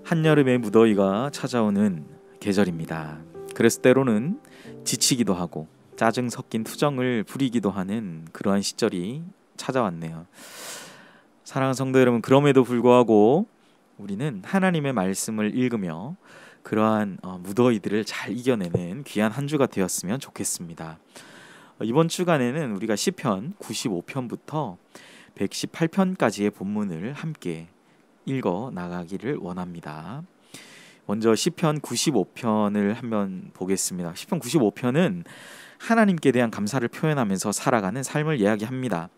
한여름의 무더위가 찾아오는 계절입니다. 그래서 때로는 지치기도 하고 짜증 섞인 투정을 부리기도 하는 그러한 시절이 찾아왔네요. 사랑하는 성도 여러분, 그럼에도 불구하고 우리는 하나님의 말씀을 읽으며 그러한 무더위들을 잘 이겨내는 귀한 한 주가 되었으면 좋겠습니다. 이번 주간에는 우리가 시편 95편부터 118편까지의 본문을 함께 읽어 나가기를 원합니다. 먼저 시편 95편을 한번 보겠습니다. 시편 95편은 하나님께 대한 감사를 표현하면서 살아가는 삶을 이야기합니다.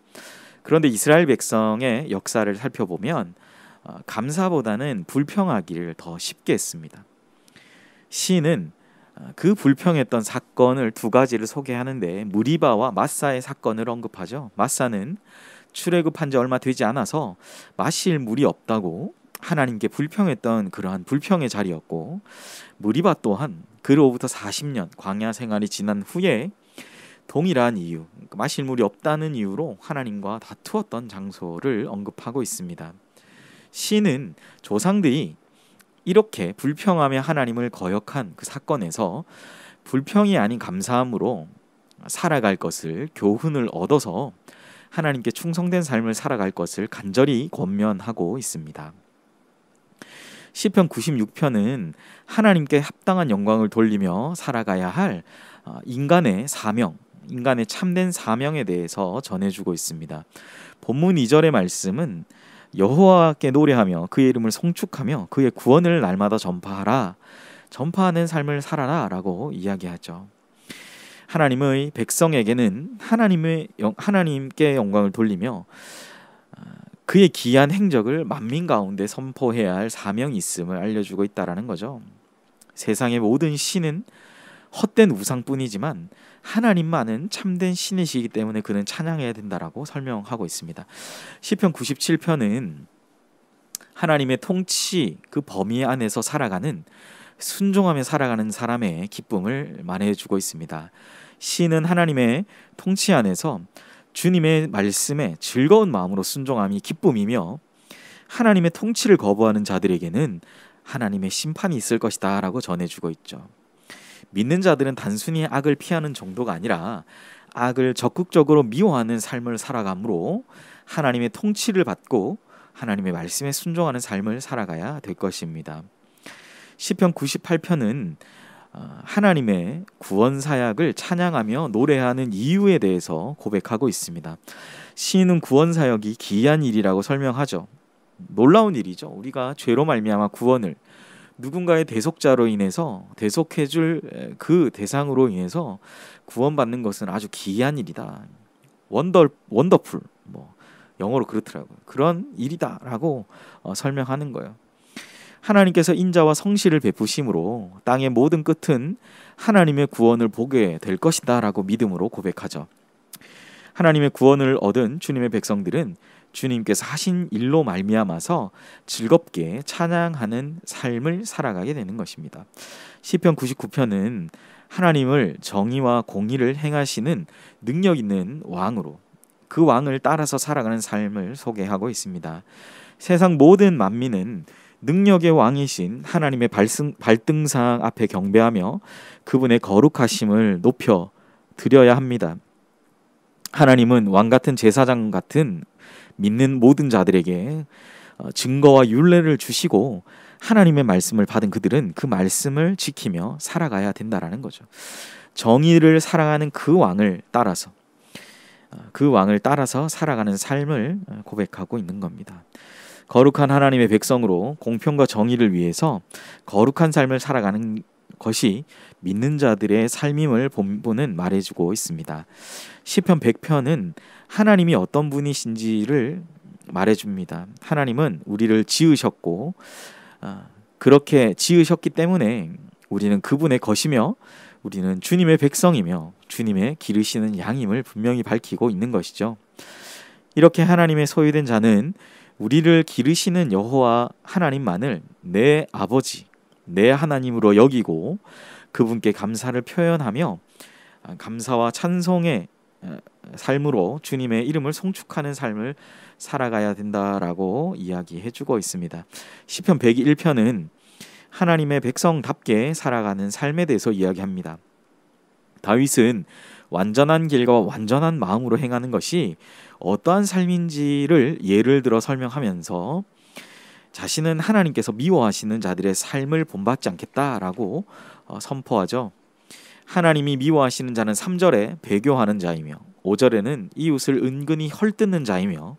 그런데 이스라엘 백성의 역사를 살펴보면 감사보다는 불평하기를 더 쉽게 했습니다. 시인은 그 불평했던 사건을 두 가지를 소개하는데 무리바와 마사의 사건을 언급하죠. 마사는 출애굽한 지 얼마 되지 않아서 마실 물이 없다고 하나님께 불평했던 그러한 불평의 자리였고, 무리바 또한 그로부터 40년 광야 생활이 지난 후에 동일한 이유, 마실 물이 없다는 이유로 하나님과 다투었던 장소를 언급하고 있습니다. 시는 조상들이 이렇게 불평하며 하나님을 거역한 그 사건에서 불평이 아닌 감사함으로 살아갈 것을 교훈을 얻어서 하나님께 충성된 삶을 살아갈 것을 간절히 권면하고 있습니다. 시편 96편은 하나님께 합당한 영광을 돌리며 살아가야 할 인간의 사명, 인간의 참된 사명에 대해서 전해주고 있습니다. 본문 2절의 말씀은 여호와께 노래하며 그의 이름을 송축하며 그의 구원을 날마다 전파하라, 전파하는 삶을 살아라 라고 이야기하죠. 하나님의 백성에게는 하나님께 영광을 돌리며 그의 기이한 행적을 만민 가운데 선포해야 할 사명이 있음을 알려주고 있다는 거죠. 세상의 모든 신은 헛된 우상뿐이지만 하나님만은 참된 신이시기 때문에 그는 찬양해야 된다라고 설명하고 있습니다. 시편 97편은 하나님의 통치 그 범위 안에서 살아가는, 순종하며 살아가는 사람의 기쁨을 말해주고 있습니다. 시는 하나님의 통치 안에서 주님의 말씀에 즐거운 마음으로 순종함이 기쁨이며, 하나님의 통치를 거부하는 자들에게는 하나님의 심판이 있을 것이다 라고 전해주고 있죠. 믿는 자들은 단순히 악을 피하는 정도가 아니라 악을 적극적으로 미워하는 삶을 살아가므로 하나님의 통치를 받고 하나님의 말씀에 순종하는 삶을 살아가야 될 것입니다. 시편 98편은 하나님의 구원 사역을 찬양하며 노래하는 이유에 대해서 고백하고 있습니다. 시인은 구원 사역이 기이한 일이라고 설명하죠. 놀라운 일이죠. 우리가 죄로 말미암아 구원을, 누군가의 대속자로 인해서 대속해줄 그 대상으로 인해서 구원받는 것은 아주 기이한 일이다. 원더풀, 영어로 그렇더라고요. 그런 일이다라고 설명하는 거예요. 하나님께서 인자와 성실을 베푸심으로 땅의 모든 끝은 하나님의 구원을 보게 될 것이다 라고 믿음으로 고백하죠. 하나님의 구원을 얻은 주님의 백성들은 주님께서 하신 일로 말미암아서 즐겁게 찬양하는 삶을 살아가게 되는 것입니다. 시편 99편은 하나님을 정의와 공의를 행하시는 능력 있는 왕으로, 그 왕을 따라서 살아가는 삶을 소개하고 있습니다. 세상 모든 만민은 능력의 왕이신 하나님의 발등상 앞에 경배하며 그분의 거룩하심을 높여 드려야 합니다. 하나님은 왕 같은 제사장 같은 믿는 모든 자들에게 증거와 율례를 주시고 하나님의 말씀을 받은 그들은 그 말씀을 지키며 살아가야 된다라는 거죠. 정의를 사랑하는 그 왕을 따라서 살아가는 삶을 고백하고 있는 겁니다. 거룩한 하나님의 백성으로 공평과 정의를 위해서 거룩한 삶을 살아가는 것이 믿는 자들의 삶임을 본문은 말해주고 있습니다. 시편 100편은 하나님이 어떤 분이신지를 말해줍니다. 하나님은 우리를 지으셨고 그렇게 지으셨기 때문에 우리는 그분의 것이며 우리는 주님의 백성이며 주님의 기르시는 양임을 분명히 밝히고 있는 것이죠. 이렇게 하나님의 소유된 자는 우리를 기르시는 여호와 하나님만을 내 아버지, 내 하나님으로 여기고 그분께 감사를 표현하며 감사와 찬송의 삶으로 주님의 이름을 송축하는 삶을 살아가야 된다라고 이야기해주고 있습니다. 시편 101편은 하나님의 백성답게 살아가는 삶에 대해서 이야기합니다. 다윗은 완전한 길과 완전한 마음으로 행하는 것이 어떠한 삶인지를 예를 들어 설명하면서 자신은 하나님께서 미워하시는 자들의 삶을 본받지 않겠다라고 선포하죠. 하나님이 미워하시는 자는 3절에 배교하는 자이며 5절에는 이웃을 은근히 헐뜯는 자이며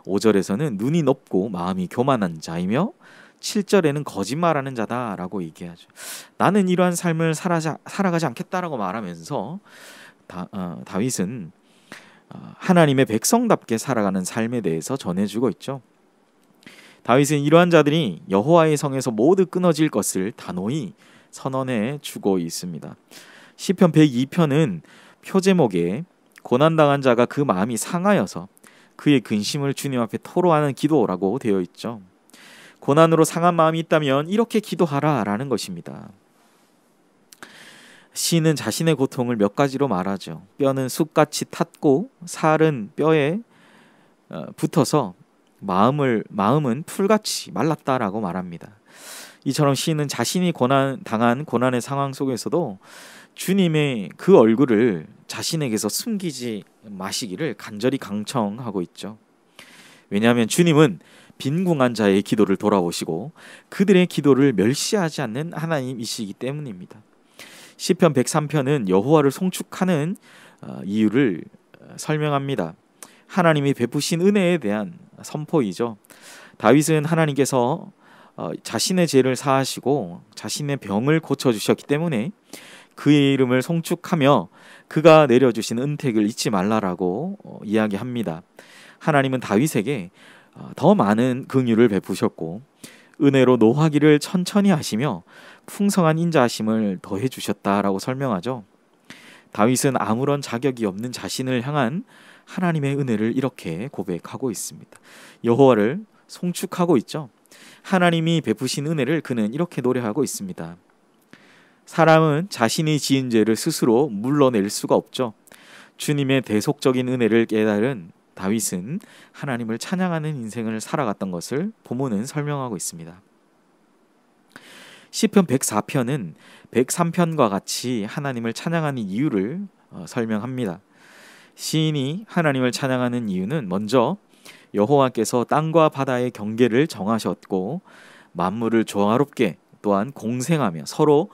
5절에서는 눈이 높고 마음이 교만한 자이며 7절에는 거짓말하는 자다라고 얘기하죠. 나는 이러한 삶을 살아가지 않겠다라고 말하면서 다윗은 하나님의 백성답게 살아가는 삶에 대해서 전해주고 있죠. 다윗은 이러한 자들이 여호와의 성에서 모두 끊어질 것을 단호히 선언해 주고 있습니다. 시편 102편은 표제목에 고난당한 자가 그 마음이 상하여서 그의 근심을 주님 앞에 토로하는 기도라고 되어 있죠. 고난으로 상한 마음이 있다면 이렇게 기도하라 라는 것입니다. 시인은 자신의 고통을 몇 가지로 말하죠. 뼈는 쑥같이 탔고 살은 뼈에 붙어서 마음은 풀같이 말랐다라고 말합니다. 이처럼 시인은 자신이 당한 고난의 상황 속에서도 주님의 그 얼굴을 자신에게서 숨기지 마시기를 간절히 강청하고 있죠. 왜냐하면 주님은 빈궁한 자의 기도를 돌아보시고 그들의 기도를 멸시하지 않는 하나님이시기 때문입니다. 시편 103편은 여호와를 송축하는 이유를 설명합니다. 하나님이 베푸신 은혜에 대한 선포이죠. 다윗은 하나님께서 자신의 죄를 사하시고 자신의 병을 고쳐주셨기 때문에 그의 이름을 송축하며 그가 내려주신 은택을 잊지 말라라고 이야기합니다. 하나님은 다윗에게 더 많은 긍휼을 베푸셨고 은혜로 노하기를 천천히 하시며 풍성한 인자하심을 더해 주셨다라고 설명하죠. 다윗은 아무런 자격이 없는 자신을 향한 하나님의 은혜를 이렇게 고백하고 있습니다. 여호와를 송축하고 있죠. 하나님이 베푸신 은혜를 그는 이렇게 노래하고 있습니다. 사람은 자신이 지은 죄를 스스로 물러낼 수가 없죠. 주님의 대속적인 은혜를 깨달은 다윗은 하나님을 찬양하는 인생을 살아갔던 것을 본문은 설명하고 있습니다. 시편 104편은 103편과 같이 하나님을 찬양하는 이유를 설명합니다. 시인이 하나님을 찬양하는 이유는 먼저 여호와께서 땅과 바다의 경계를 정하셨고 만물을 조화롭게 또한 공생하며 서로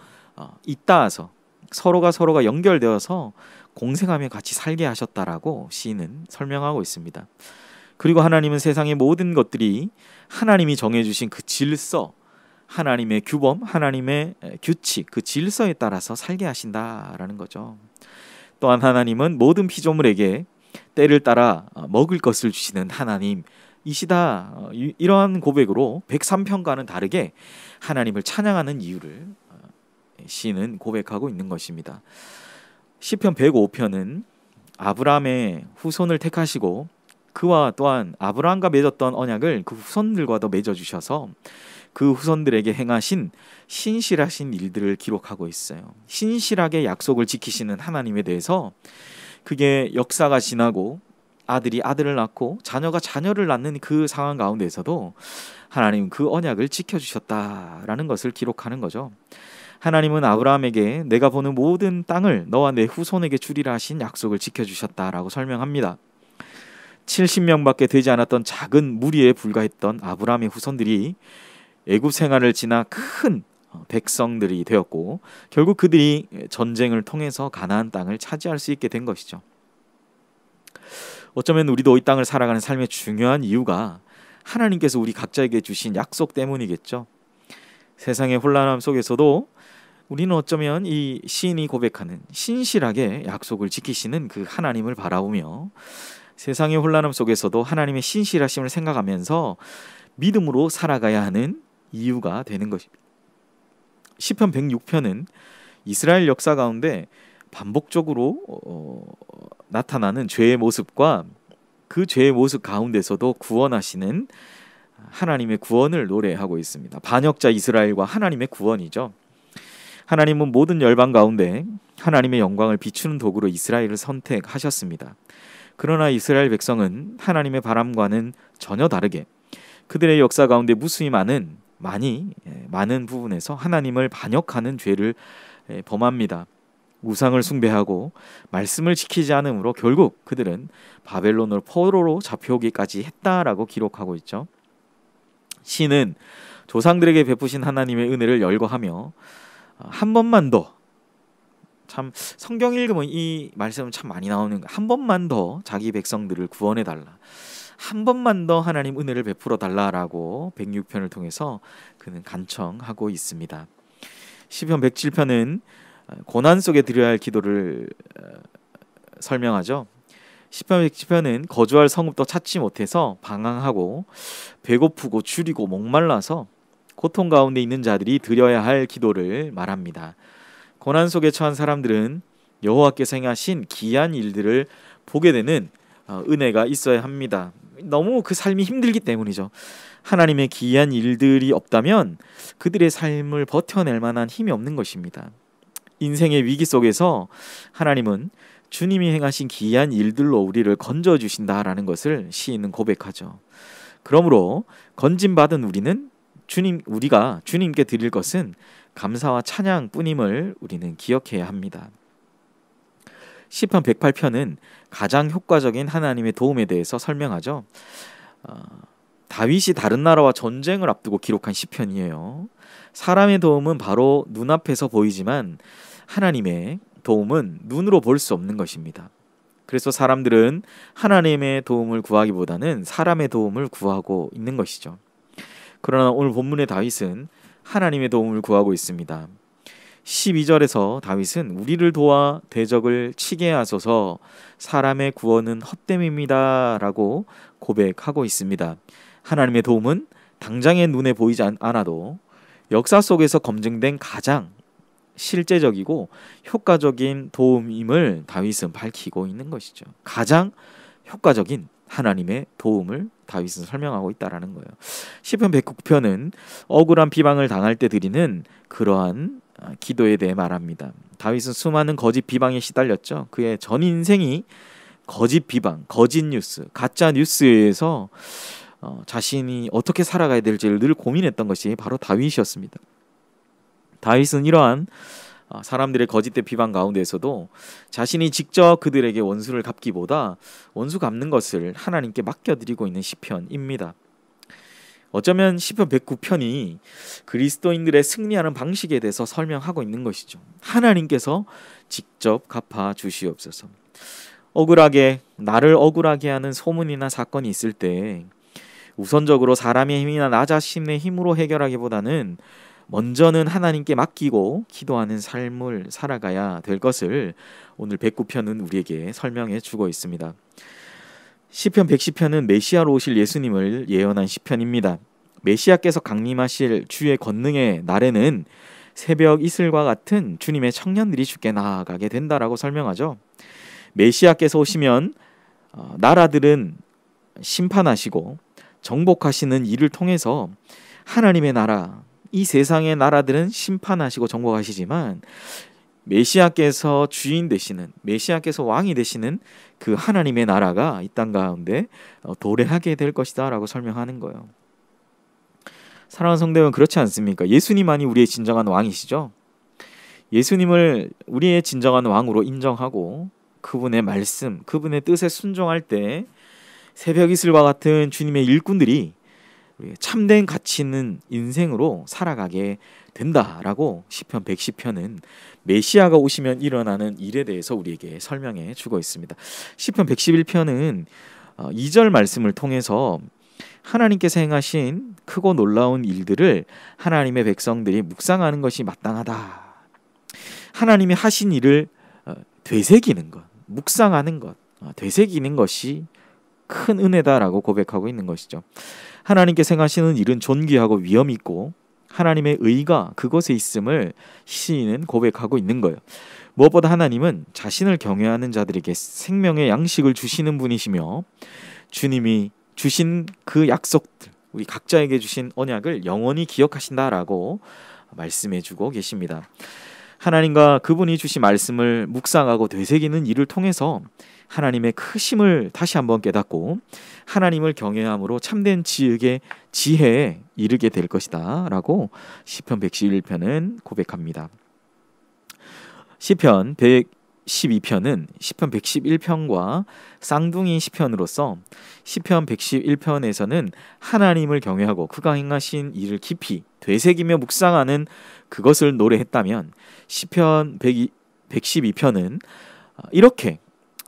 잇닿아서 서로가 연결되어서 공생하며 같이 살게 하셨다라고 시인은 설명하고 있습니다. 그리고 하나님은 세상의 모든 것들이 하나님이 정해주신 그 질서, 하나님의 규범, 하나님의 규칙, 그 질서에 따라서 살게 하신다라는 거죠. 또한 하나님은 모든 피조물에게 때를 따라 먹을 것을 주시는 하나님이시다. 이러한 고백으로 103편과는 다르게 하나님을 찬양하는 이유를 시인은 고백하고 있는 것입니다. 시편 105편은 아브라함의 후손을 택하시고 그와 또한 아브라함과 맺었던 언약을 그 후손들과도 맺어주셔서 그 후손들에게 행하신 신실하신 일들을 기록하고 있어요. 신실하게 약속을 지키시는 하나님에 대해서 그게 역사가 지나고 아들이 아들을 낳고 자녀가 자녀를 낳는 그 상황 가운데에서도 하나님 그 언약을 지켜주셨다라는 것을 기록하는 거죠. 하나님은 아브라함에게 내가 보는 모든 땅을 너와 내 후손에게 주리라 하신 약속을 지켜주셨다라고 설명합니다. 70명밖에 되지 않았던 작은 무리에 불과했던 아브라함의 후손들이 애굽 생활을 지나 큰 백성들이 되었고 결국 그들이 전쟁을 통해서 가나안 땅을 차지할 수 있게 된 것이죠. 어쩌면 우리도 이 땅을 살아가는 삶의 중요한 이유가 하나님께서 우리 각자에게 주신 약속 때문이겠죠. 세상의 혼란함 속에서도 우리는 어쩌면 이 시인이 고백하는 신실하게 약속을 지키시는 그 하나님을 바라보며 세상의 혼란함 속에서도 하나님의 신실하심을 생각하면서 믿음으로 살아가야 하는 이유가 되는 것입니다. 시편 106편은 이스라엘 역사 가운데 반복적으로 나타나는 죄의 모습과 그 죄의 모습 가운데서도 구원하시는 하나님의 구원을 노래하고 있습니다. 반역자 이스라엘과 하나님의 구원이죠. 하나님은 모든 열방 가운데 하나님의 영광을 비추는 도구로 이스라엘을 선택하셨습니다. 그러나 이스라엘 백성은 하나님의 바람과는 전혀 다르게 그들의 역사 가운데 무수히 많은 많은 부분에서 하나님을 반역하는 죄를 범합니다. 우상을 숭배하고 말씀을 지키지 않으므로 결국 그들은 바벨론으로 포로로 잡혀오기까지 했다라고 기록하고 있죠. 시는 조상들에게 베푸신 하나님의 은혜를 열거하며 한 번만 더, 참 성경 읽으면 이 말씀은 참 많이 나오는 거, 한 번만 더 자기 백성들을 구원해 달라, 한 번만 더 하나님 은혜를 베풀어 달라라고 106편을 통해서 그는 간청하고 있습니다. 시편 107편은 고난 속에 드려야 할 기도를 설명하죠. 시편 107편은 거주할 성읍도 찾지 못해서 방황하고 배고프고 줄이고 목말라서 고통 가운데 있는 자들이 드려야 할 기도를 말합니다. 고난 속에 처한 사람들은 여호와께서 행하신 기이한 일들을 보게 되는 은혜가 있어야 합니다. 너무 그 삶이 힘들기 때문이죠. 하나님의 기이한 일들이 없다면 그들의 삶을 버텨낼 만한 힘이 없는 것입니다. 인생의 위기 속에서 하나님은 주님이 행하신 기이한 일들로 우리를 건져주신다라는 것을 시인은 고백하죠. 그러므로 건짐받은 우리가 주님께 드릴 것은 감사와 찬양뿐임을 우리는 기억해야 합니다. 시편 108편은 가장 효과적인 하나님의 도움에 대해서 설명하죠. 다윗이 다른 나라와 전쟁을 앞두고 기록한 시편이에요. 사람의 도움은 바로 눈앞에서 보이지만 하나님의 도움은 눈으로 볼 수 없는 것입니다. 그래서 사람들은 하나님의 도움을 구하기보다는 사람의 도움을 구하고 있는 것이죠. 그러나 오늘 본문의 다윗은 하나님의 도움을 구하고 있습니다. 12절에서 다윗은 우리를 도와 대적을 치게 하소서, 사람의 구원은 헛됨입니다 라고 고백하고 있습니다. 하나님의 도움은 당장의 눈에 보이지 않아도 역사 속에서 검증된 가장 실제적이고 효과적인 도움임을 다윗은 밝히고 있는 것이죠. 가장 효과적인 하나님의 도움을 다윗은 설명하고 있다라는 거예요. 시편 109편은 억울한 비방을 당할 때 드리는 그러한 기도에 대해 말합니다. 다윗은 수많은 거짓 비방에 시달렸죠. 그의 전 인생이 거짓 비방, 거짓 뉴스, 가짜 뉴스에 의해서 자신이 어떻게 살아가야 될지를 늘 고민했던 것이 바로 다윗이었습니다. 다윗은 이러한 사람들의 거짓된 비방 가운데에서도 자신이 직접 그들에게 원수를 갚기보다 원수 갚는 것을 하나님께 맡겨드리고 있는 시편입니다. 어쩌면 시편 109편이 그리스도인들의 승리하는 방식에 대해서 설명하고 있는 것이죠. 하나님께서 직접 갚아 주시옵소서. 나를 억울하게 하는 소문이나 사건이 있을 때 우선적으로 사람의 힘이나 나 자신의 힘으로 해결하기보다는 먼저는 하나님께 맡기고 기도하는 삶을 살아가야 될 것을 오늘 109편은 우리에게 설명해 주고 있습니다. 시편 110편은 메시아로 오실 예수님을 예언한 시편입니다. 메시아께서 강림하실 주의 권능의 날에는 새벽 이슬과 같은 주님의 청년들이 주께 나아가게 된다라고 설명하죠. 메시아께서 오시면 나라들은 심판하시고 정복하시는 일을 통해서 하나님의 나라, 이 세상의 나라들은 심판하시고 정복하시지만 메시아께서 주인 되시는, 메시아께서 왕이 되시는 그 하나님의 나라가 이 땅 가운데 도래하게 될 것이다 라고 설명하는 거예요. 사랑하는 성도 여러분, 그렇지 않습니까? 예수님만이 우리의 진정한 왕이시죠. 예수님을 우리의 진정한 왕으로 인정하고 그분의 말씀, 그분의 뜻에 순종할 때 새벽 이슬과 같은 주님의 일꾼들이 참된 가치 있는 인생으로 살아가게 된다라고 시편 110편은 메시아가 오시면 일어나는 일에 대해서 우리에게 설명해 주고 있습니다. 시편 111편은 2절 말씀을 통해서 하나님께서 행하신 크고 놀라운 일들을 하나님의 백성들이 묵상하는 것이 마땅하다. 하나님이 하신 일을 되새기는 것, 묵상하는 것, 되새기는 것이 큰 은혜다라고 고백하고 있는 것이죠. 하나님께서 행하시는 일은 존귀하고 위엄 있고 하나님의 의가 그것에 있음을 시인은 고백하고 있는 거예요. 무엇보다 하나님은 자신을 경외하는 자들에게 생명의 양식을 주시는 분이시며 주님이 주신 그 약속들, 우리 각자에게 주신 언약을 영원히 기억하신다라고 말씀해주고 계십니다. 하나님과 그분이 주신 말씀을 묵상하고 되새기는 일을 통해서 하나님의 크심을 다시 한번 깨닫고 하나님을 경외함으로 참된 지혜에 이르게 될 것이다 라고 시편 111편은 고백합니다. 시편 112편은 시편 111편과 쌍둥이 시편으로서 시편 111편에서는 하나님을 경외하고 그가 행하신 일을 깊이 되새기며 묵상하는 그것을 노래했다면 시편 112편은 이렇게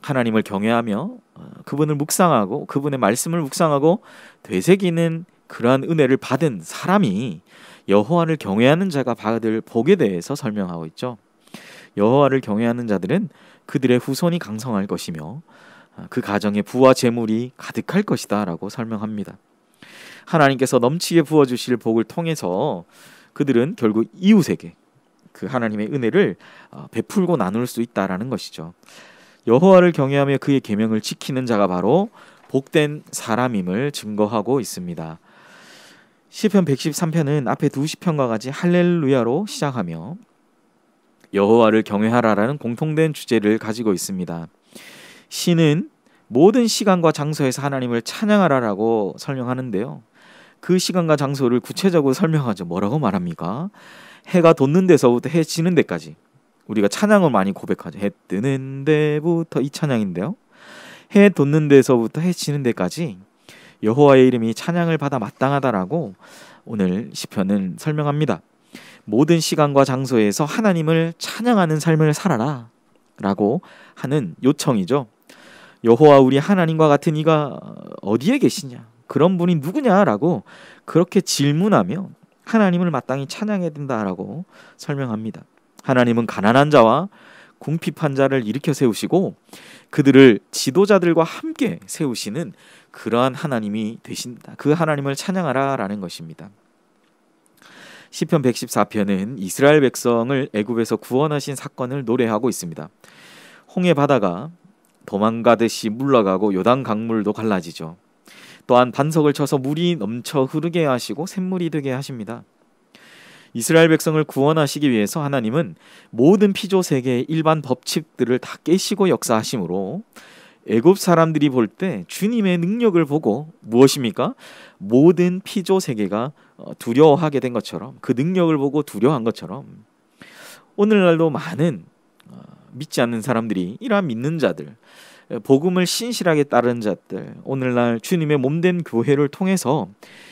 하나님을 경외하며 그분을 묵상하고 그분의 말씀을 묵상하고 되새기는 그러한 은혜를 받은 사람이 여호와를 경외하는 자가 받을 복에 대해서 설명하고 있죠. 여호와를 경외하는 자들은 그들의 후손이 강성할 것이며 그 가정에 부와 재물이 가득할 것이다 라고 설명합니다. 하나님께서 넘치게 부어주실 복을 통해서 그들은 결국 이웃에게 그 하나님의 은혜를 베풀고 나눌 수 있다라는 것이죠. 여호와를 경외하며 그의 계명을 지키는 자가 바로 복된 사람임을 증거하고 있습니다. 시편 113편은 앞에 두 시편과 같이 할렐루야로 시작하며 여호와를 경외하라라는 공통된 주제를 가지고 있습니다. 시는 모든 시간과 장소에서 하나님을 찬양하라라고 설명하는데요. 그 시간과 장소를 구체적으로 설명하죠. 뭐라고 말합니까? 해가 돋는 데서부터 해 지는 데까지 우리가 찬양을 많이 고백하죠. 해 뜨는 데부터 이 찬양인데요. 해 돋는 데서부터 해 지는 데까지 여호와의 이름이 찬양을 받아 마땅하다라고 오늘 시편은 설명합니다. 모든 시간과 장소에서 하나님을 찬양하는 삶을 살아라 라고 하는 요청이죠. 여호와 우리 하나님과 같은 이가 어디에 계시냐? 그런 분이 누구냐라고 그렇게 질문하며 하나님을 마땅히 찬양해야 된다라고 설명합니다. 하나님은 가난한 자와 궁핍한 자를 일으켜 세우시고 그들을 지도자들과 함께 세우시는 그러한 하나님이 되신다. 그 하나님을 찬양하라라는 것입니다. 시편 114편은 이스라엘 백성을 애굽에서 구원하신 사건을 노래하고 있습니다. 홍해 바다가 도망가듯이 물러가고 요단 강물도 갈라지죠. 또한 반석을 쳐서 물이 넘쳐 흐르게 하시고 샘물이 되게 하십니다. 이스라엘 백성을 구원하시기 위해서 하나님은 모든 피조 세계의 일반 법칙들을 다 깨시고 역사하심으로 애굽 사람들이 볼 때 주님의 능력을 보고 무엇입니까? 모든 피조 세계가 두려워하게 된 것처럼 그 능력을 보고 두려워한 것처럼 오늘날도 많은 믿지 않는 사람들이 이러한 믿는 자들 복음을 신실하게 따르는 자들 오늘날 주님의 몸된 교회를 통해서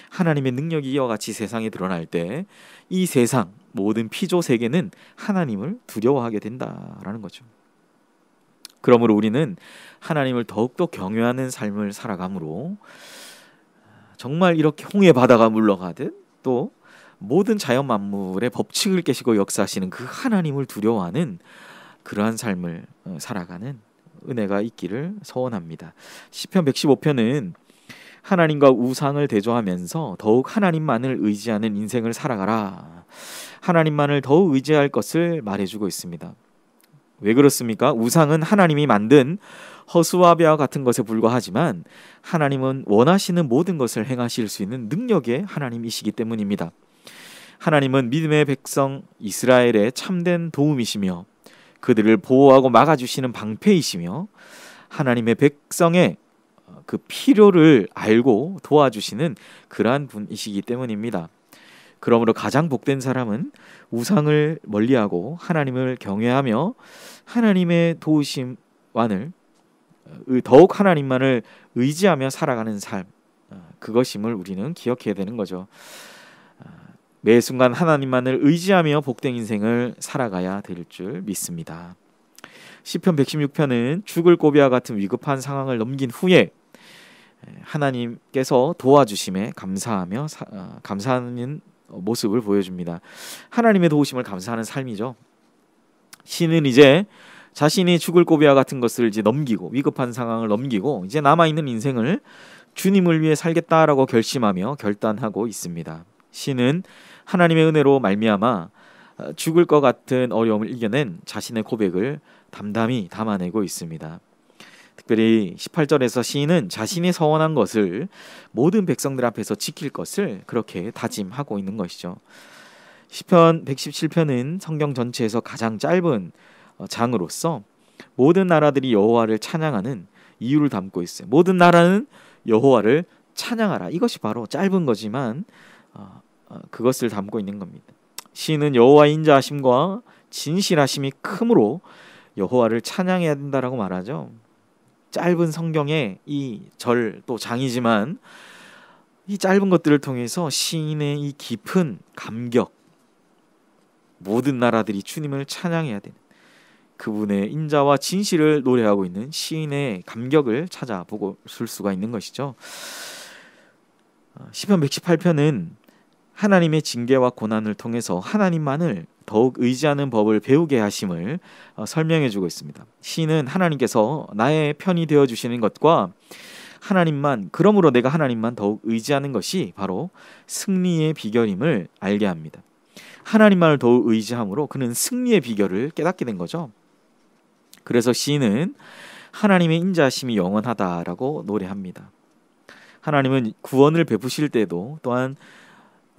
하나님의 능력이 이와 같이 세상에 드러날 때 이 세상 모든 피조 세계는 하나님을 두려워하게 된다라는 거죠. 그러므로 우리는 하나님을 더욱더 경외하는 삶을 살아가므로 정말 이렇게 홍해 바다가 물러가듯 또 모든 자연 만물의 법칙을 깨시고 역사하시는 그 하나님을 두려워하는 그러한 삶을 살아가는 은혜가 있기를 소원합니다. 시편 115편은 하나님과 우상을 대조하면서 더욱 하나님만을 의지하는 인생을 살아가라. 하나님만을 더욱 의지할 것을 말해주고 있습니다. 왜 그렇습니까? 우상은 하나님이 만든 허수와 벼와 같은 것에 불과하지만 하나님은 원하시는 모든 것을 행하실 수 있는 능력의 하나님이시기 때문입니다. 하나님은 믿음의 백성 이스라엘의 참된 도움이시며 그들을 보호하고 막아주시는 방패이시며 하나님의 백성의 그 필요를 알고 도와주시는 그러한 분이시기 때문입니다. 그러므로 가장 복된 사람은 우상을 멀리하고 하나님을 경외하며 하나님의 도우심만을 더욱 하나님만을 의지하며 살아가는 삶 그것임을 우리는 기억해야 되는 거죠. 매 순간 하나님만을 의지하며 복된 인생을 살아가야 될 줄 믿습니다. 시편 116편은 죽을 고비와 같은 위급한 상황을 넘긴 후에 하나님께서 도와주심에 감사하며 감사하는 모습을 보여줍니다. 하나님의 도우심을 감사하는 삶이죠. 시는 이제 자신이 죽을 고비와 같은 것을 이제 넘기고 위급한 상황을 넘기고 이제 남아있는 인생을 주님을 위해 살겠다라고 결심하며 결단하고 있습니다. 시는 하나님의 은혜로 말미암아 죽을 것 같은 어려움을 이겨낸 자신의 고백을 담담히 담아내고 있습니다. 특별히 18절에서 시인은 자신이 서원한 것을 모든 백성들 앞에서 지킬 것을 그렇게 다짐하고 있는 것이죠. 시편 117편은 성경 전체에서 가장 짧은 장으로서 모든 나라들이 여호와를 찬양하는 이유를 담고 있어요. 모든 나라는 여호와를 찬양하라. 이것이 바로 짧은 거지만 그것을 담고 있는 겁니다. 시인은 여호와의 인자하심과 진실하심이 크므로 여호와를 찬양해야 된다라고 말하죠. 짧은 성경의 이 절 또 장이지만 이 짧은 것들을 통해서 시인의 이 깊은 감격, 모든 나라들이 주님을 찬양해야 되는 그분의 인자와 진실을 노래하고 있는 시인의 감격을 찾아보고 볼 수가 있는 것이죠. 시편 118편은 하나님의 징계와 고난을 통해서 하나님만을 더욱 의지하는 법을 배우게 하심을 설명해 주고 있습니다. 시인은 하나님께서 나의 편이 되어 주시는 것과 그러므로 내가 하나님만 더욱 의지하는 것이 바로 승리의 비결임을 알게 합니다. 하나님만을 더욱 의지함으로 그는 승리의 비결을 깨닫게 된 거죠. 그래서 시인은 하나님의 인자하심이 영원하다라고 노래합니다. 하나님은 구원을 베푸실 때도 또한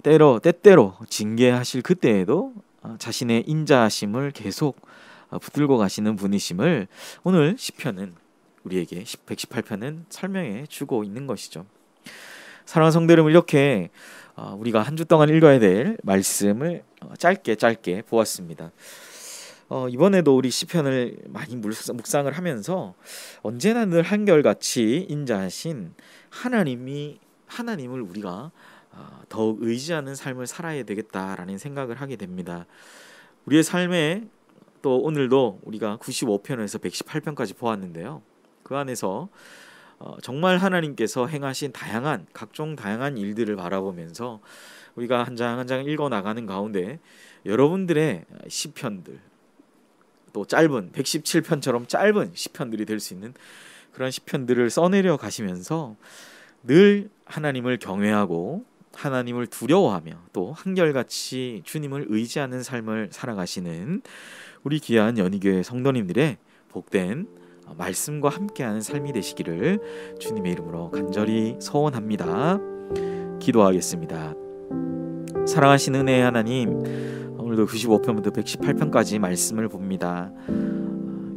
때때로 징계하실 그때에도 자신의 인자하심을 계속 붙들고 가시는 분이심을 오늘 시편은 우리에게 118편은 설명해 주고 있는 것이죠. 사랑하는 성도 여러분, 이렇게 우리가 한 주 동안 읽어야 될 말씀을 짧게 보았습니다. 이번에도 우리 시편을 많이 묵상을 하면서 언제나 늘 한결같이 인자하신 하나님을 우리가 더욱 의지하는 삶을 살아야 되겠다라는 생각을 하게 됩니다. 우리의 삶에 또 오늘도 우리가 95편에서 118편까지 보았는데요. 그 안에서 정말 하나님께서 행하신 각종 다양한 일들을 바라보면서 우리가 한 장 한 장 읽어 나가는 가운데 여러분들의 시편들, 또 짧은 117편처럼 짧은 시편들이 될 수 있는 그런 시편들을 써내려 가시면서 늘 하나님을 경외하고 하나님을 두려워하며 또 한결같이 주님을 의지하는 삶을 살아가시는 우리 귀한 연희교회 성도님들의 복된 말씀과 함께하는 삶이 되시기를 주님의 이름으로 간절히 소원합니다. 기도하겠습니다. 사랑하시는 은혜의 하나님, 오늘도 95편부터 118편까지 말씀을 봅니다.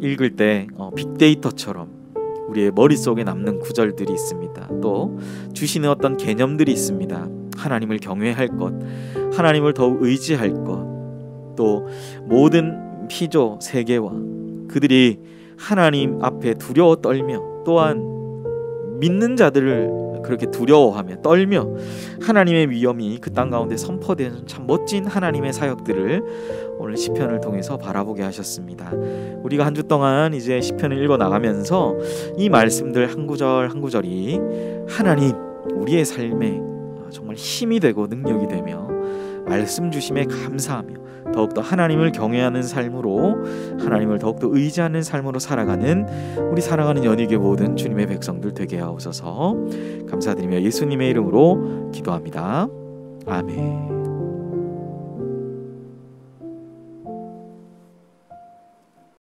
읽을 때 빅데이터처럼 우리의 머릿속에 남는 구절들이 있습니다. 또 주시는 어떤 개념들이 있습니다. 하나님을 경외할 것, 하나님을 더욱 의지할 것, 또 모든 피조 세계와 그들이 하나님 앞에 두려워 떨며 또한 믿는 자들을 그렇게 두려워하며 떨며 하나님의 위엄이 그 땅 가운데 선포되는 참 멋진 하나님의 사역들을 오늘 시편을 통해서 바라보게 하셨습니다. 우리가 한 주 동안 이제 시편을 읽어 나가면서 이 말씀들 한 구절 한 구절이 하나님 우리의 삶에 정말 힘이 되고 능력이 되며 말씀 주심에 감사하며 더욱더 하나님을 경외하는 삶으로 하나님을 더욱더 의지하는 삶으로 살아가는 우리 사랑하는 연희교회 모든 주님의 백성들 되게 하옵소서. 감사드리며 예수님의 이름으로 기도합니다. 아멘.